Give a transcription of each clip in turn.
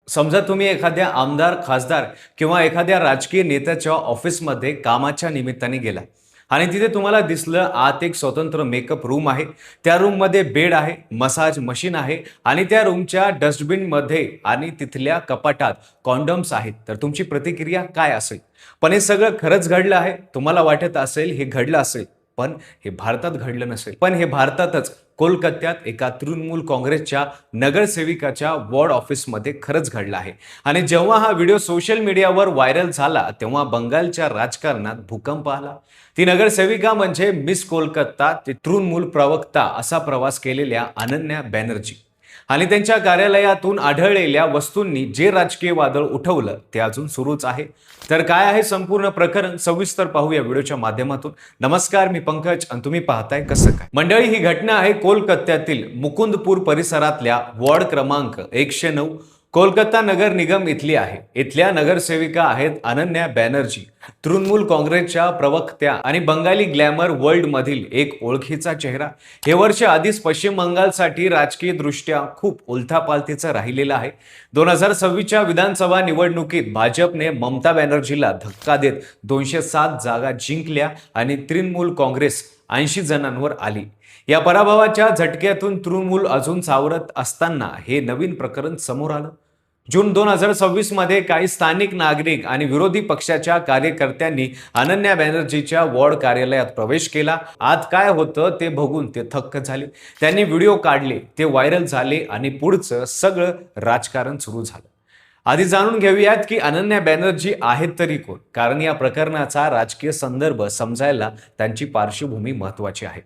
समजा तुम्ही एखाद्या आमदार, खासदार किंवा एखाद्या राजकीय नेत्याच्या ऑफिसमध्ये कामाच्या निमित्ताने गेला आणि तिथे तुम्हाला दिसलं आत एक स्वतंत्र मेकअप रूम आहे. त्या रूममध्ये बेड आहे, मसाज मशीन आहे आणि त्या रूमच्या डस्टबिनमध्ये आणि तिथल्या कपाटात कॉन्डम्स आहेत. तर तुमची प्रतिक्रिया काय असेल? पण हे सगळं खरंच घडलं आहे? तुम्हाला वाटत असेल हे घडलं असेल, पण हे भारतात घडलं नसेल. पण हे भारतातच कोलकात्यात एका तृणमूल काँग्रेसच्या नगरसेविकाच्या वॉर्ड ऑफिसमध्ये खरंच घडलं आहे. आणि जेव्हा हा व्हिडिओ सोशल मीडियावर व्हायरल झाला तेव्हा बंगालच्या राजकारणात भूकंप आला. ती नगरसेविका म्हणजे मिस कोलकाता, ती तृणमूल प्रवक्ता असा प्रवास केलेल्या अनन्या बॅनर्जी. आणि त्यांच्या कार्यालयातून आढळलेल्या वस्तूंनी जे राजकीय वादळ उठवलं ते अजून सुरूच आहे. तर काय आहे संपूर्ण प्रकरण सविस्तर पाहूया व्हिडिओच्या माध्यमातून. नमस्कार, मी पंकज आणि तुम्ही पाहताय कसं काय. मंडळी, ही घटना आहे कोलकात्यातील मुकुंदपूर परिसरातल्या वॉर्ड क्रमांक 109 कोलकाता नगर निगम इथली आहे. इथल्या नगरसेविका आहेत अनन्या बॅनर्जी, तृणमूल काँग्रेसच्या प्रवक्त्या आणि बंगाली ग्लॅमर वर्ल्ड मधील एक ओळखीचा चेहरा. हे वर्ष आधीच पश्चिम बंगालसाठी राजकीय दृष्ट्या खूप उलथापालथीचं राहिलेलं आहे. 2026च्या विधानसभा निवडणुकीत भाजपने ममता बॅनर्जीला धक्का देत 207 जागा जिंकल्या आणि तृणमूल काँग्रेस 80 जणांवर आली. या पराभवाच्या झटक्यातून तृणमूल अजून सावरत असताना हे नवीन प्रकरण समोर आलं. जून 2026 मध्ये काही स्थानिक नागरिक आणि विरोधी पक्षाच्या कार्यकर्त्यांनी अनन्या बॅनर्जीच्या वॉर्ड कार्यालयात प्रवेश केला. आत काय होतं ते बघून ते थक्क झाले. त्यांनी व्हिडिओ काढले, ते व्हायरल झाले आणि पुढचं सगळं राजकारण सुरू झालं. आधी जाणून घेऊयात की अनन्या बॅनर्जी आहेत तरी कोण, कारण या प्रकरणाचा राजकीय संदर्भ समजायला त्यांची पार्श्वभूमी महत्वाची आहे.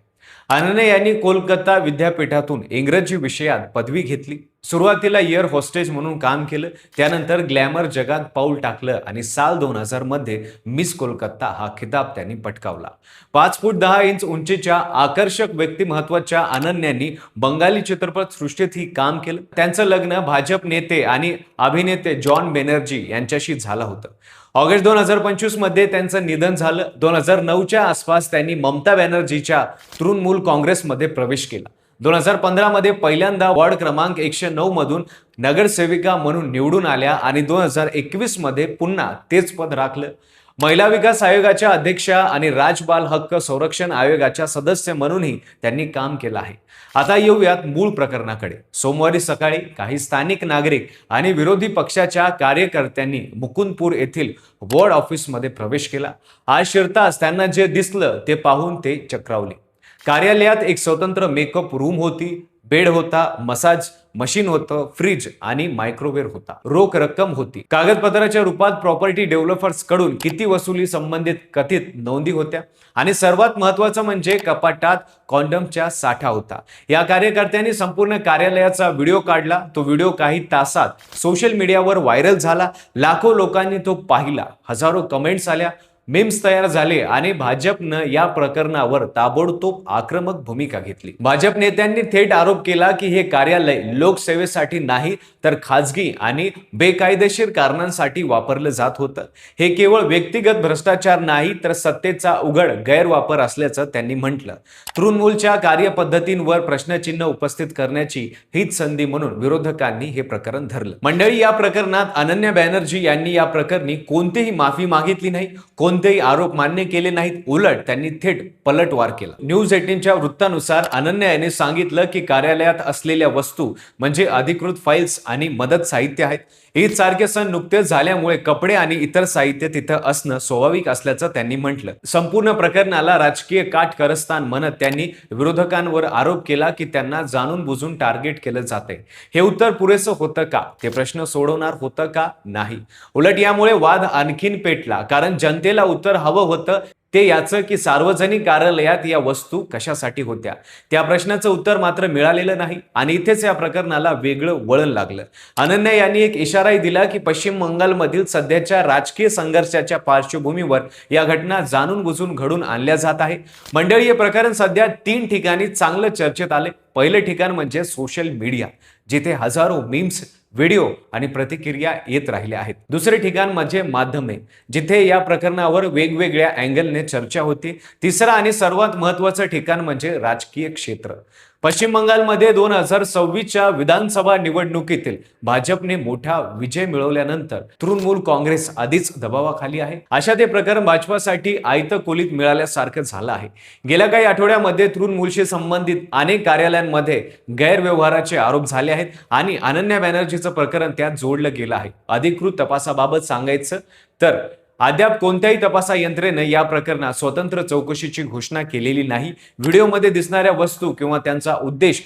अनन्या यांनी कोलकाता विद्यापीठातून इंग्रजी विषयात पदवी घेतली. सुरुवातीला एअर होस्टेज म्हणून काम केलं, त्यानंतर ग्लॅमर जगात पाऊल टाकलं आणि साल 2000 मध्ये मिस कोलकाता हा खिताब त्यांनी पटकावला. 5 फूट 10 इंच उंचीच्या आकर्षक व्यक्तिमत्वाच्या अनन्यांनी बंगाली चित्रपट सृष्टीतही काम केलं. त्यांचं लग्न भाजप नेते आणि अभिनेते जॉन बॅनर्जी यांच्याशी झालं होतं. ऑगस्ट 2025 मध्ये त्यांचं निधन झालं. 2009च्या आसपास त्यांनी ममता बॅनर्जीच्या तृणमूल काँग्रेसमध्ये प्रवेश केला. 2015 मध्ये पहिल्यांदा वॉर्ड क्रमांक 109 मधून नगरसेविका म्हणून निवडून आल्या आणि 2021 मध्ये पुन्हा तेच पद राखलं. महिला विकास आयोगाच्या अध्यक्षा आणि राजबाल हक्क संरक्षण आयोगाच्या सदस्य म्हणूनही त्यांनी काम केलं आहे. आता येऊयात मूळ प्रकरणाकडे. सोमवारी सकाळी काही स्थानिक नागरिक आणि विरोधी पक्षाच्या कार्यकर्त्यांनी मुकुंदपूर येथील वॉर्ड ऑफिसमध्ये प्रवेश केला. आज शिरताच त्यांना जे दिसलं ते पाहून ते चक्रावले. कार्यालयात एक स्वतंत्र मेकअप रूम होती, बेड होता, मसाज मशीन होतं, फ्रीज आणि मायक्रोवेव्ह होता. रोख रक्कम होती. कागदपत्राच्या रूपात प्रॉपर्टी डेव्हलपर्स कडून किती वसुली संबंधित कथित नोंदी होत्या आणि सर्वात महत्त्वाचं म्हणजे कपाटात कॉन्डमच्या साठा होता. या कार्यकर्त्यांनी संपूर्ण कार्यालयाचा व्हिडिओ काढला. तो व्हिडिओ काही तासात सोशल मीडियावर व्हायरल झाला. लाखो लोकांनी तो पाहिला. हजारो कमेंट्स आल्या, मीम्स तयार झाले आणि भाजपनं या प्रकरणावर ताबडतोब आक्रमक भूमिका घेतली. भाजप नेत्यांनी थेट आरोप केला की हे कार्यालय लोकसेवेसाठी नाही तर खाजगी आणि बेकायदेशीर कारणांसाठी वापरलं जात होतं. हे केवळ व्यक्तिगत भ्रष्टाचार नाही तर सत्तेचा उघड गैरवापर असल्याचं त्यांनी म्हटलं. तृणमूलच्या कार्यपद्धतींवर प्रश्नचिन्ह उपस्थित करण्याची हीच संधी म्हणून विरोधकांनी हे प्रकरण धरलं. मंडळी, या प्रकरणात अनन्या बॅनर्जी यांनी या प्रकरणी कोणतीही माफी मागितली नाही, कोणतेही आरोप मान्य केले नाहीत. उलट त्यांनी थेट पलटवार केला. न्यूज 18च्या वृत्तानुसार अनन्या यांनी सांगितलं की कार्यालयात असलेल्या वस्तू म्हणजे अधिकृत फाईल्स आणि मदत साहित्य आहेत. ईद सारखे सण नुकतेच झाल्यामुळे कपडे आणि इतर साहित्य तिथं असणं स्वाभाविक असल्याचं त्यांनी म्हटलं. संपूर्ण प्रकरणाला राजकीय काटकारस्थान म्हणत त्यांनी विरोधकांवर आरोप केला की त्यांना जाणून बुजून टार्गेट केलं जातंय. हे उत्तर पुरेसं होतं का? ते प्रश्न सोडवणार होतं का? नाही. उलट यामुळे वाद आणखीन पेटला. कारण जनतेला उत्तर हवं होतं ते याचं की सार्वजनिक कार्यालयात या वस्तू कशासाठी होत्या. त्या प्रश्नाचं उत्तर मात्र मिळालेलं नाही आणि इथेच या प्रकरणाला वेगळं वळण लागलं. अनन्या यांनी एक इशाराही दिला की पश्चिम बंगालमधील सध्याच्या राजकीय संघर्षाच्या पार्श्वभूमीवर या घटना जाणून बुजून घडून आणल्या जात आहे. मंडळी, हे प्रकरण सध्या 3 ठिकाणी चांगलं चर्चेत आले. पहिलं ठिकाण म्हणजे सोशल मीडिया, जिथे हजारो मीम्स, व्हिडिओ आणि प्रतिक्रिया येत राहिल्या आहेत. दुसरे ठिकाण म्हणजे माध्यमे, जिथे या प्रकरणावर वेगवेगळ्या अँगलने चर्चा होती. तिसरं आणि सर्वात महत्त्वाचं ठिकाण म्हणजे राजकीय क्षेत्र. पश्चिम बंगालमध्ये 2026च्या विधानसभा निवडणुकीतील भाजपने मोठा विजय मिळवल्यानंतर तृणमूल काँग्रेस आधीच दबावाखाली आहे. अशा ते प्रकरण भाजपासाठी आयतं खोलीत मिळाल्यासारखं झालं आहे. गेल्या काही आठवड्यामध्ये तृणमूलशी संबंधित अनेक कार्यालयांमध्ये गैरव्यवहाराचे आरोप झाले आहेत आणि अनन्या बॅनर्जीचं प्रकरण त्यात जोडलं गेलं आहे. अधिकृत तपासाबाबत सांगायचं तर अद्याप कोणत्याही तपास यंत्रणेने या प्रकरणात स्वतंत्र चौकशीची घोषणा केलेली नाही. व्हिडिओमध्ये दिसणाऱ्या वस्तू किंवा त्यांचा उद्देश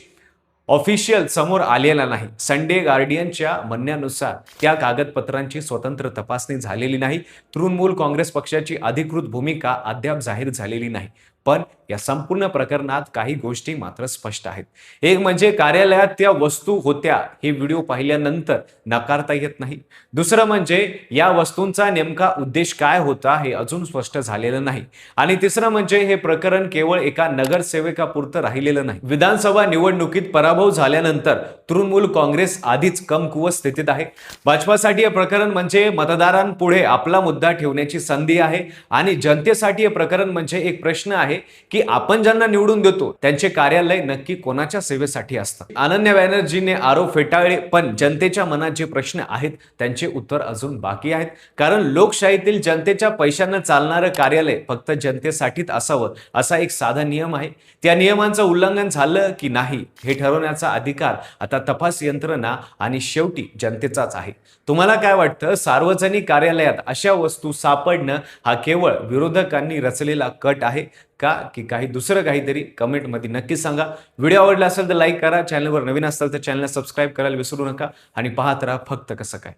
ऑफिशियल समोर आलेला नाही. संडे गार्डियनच्या म्हणण्यानुसार त्या कागदपत्रांची स्वतंत्र तपासणी झालेली नाही. तृणमूल काँग्रेस पक्षाची अधिकृत भूमिका अद्याप जाहीर झालेली नाही. पण या संपूर्ण प्रकरणात काही गोष्टी मात्र स्पष्ट आहेत. एक म्हणजे कार्यालयात त्या वस्तू होत्या हे व्हिडिओ पाहिल्यानंतर नकारता येत नाही. दुसरं म्हणजे या वस्तूंचा नेमका उद्देश काय होता हे अजून स्पष्ट झालेलं नाही. आणि तिसरं म्हणजे हे प्रकरण केवळ एका नगरसेवकापुरतं राहिलेलं नाही. विधानसभा निवडणुकीत पराभव झाल्यानंतर तृणमूल काँग्रेस आधीच कमकुवत स्थितीत आहे. भाजपासाठी हे प्रकरण म्हणजे मतदारांपुढे आपला मुद्दा ठेवण्याची संधी आहे आणि जनतेसाठी हे प्रकरण म्हणजे एक प्रश्न आहे की आपण ज्यांना निवडून देतो त्यांचे कार्यालय नक्की कोणाच्या सेवेसाठी असतं. अनन्या बॅनर्जीने आरोप फेटाळले, पण जनतेच्या मनात जे प्रश्न आहेत त्यांचे उत्तर अजून बाकी आहेत. कारण लोकशाहीतील जनतेच्या पैशांना चालणारं कार्यालय फक्त जनतेसाठीच असावं असा एक साधा नियम आहे. त्या नियमांचं उल्लंघन झालं की नाही हे ठरवण्याचा अधिकार आता तपास यंत्रणा आणि शेवटी जनतेचाच आहे. तुम्हाला काय वाटतं, सार्वजनिक कार्यालयात अशा वस्तू सापडणं हा केवळ विरोधकांनी रचलेला कट आहे का की काही दुसरं काहीतरी? कमेंटमध्ये नक्की सांगा. व्हिडिओ आवडला असेल तर लाईक करा. चॅनलवर नवीन असाल तर चॅनलला सबस्क्राईब करायला विसरू नका आणि पाहत राहा फक्त कसं काय.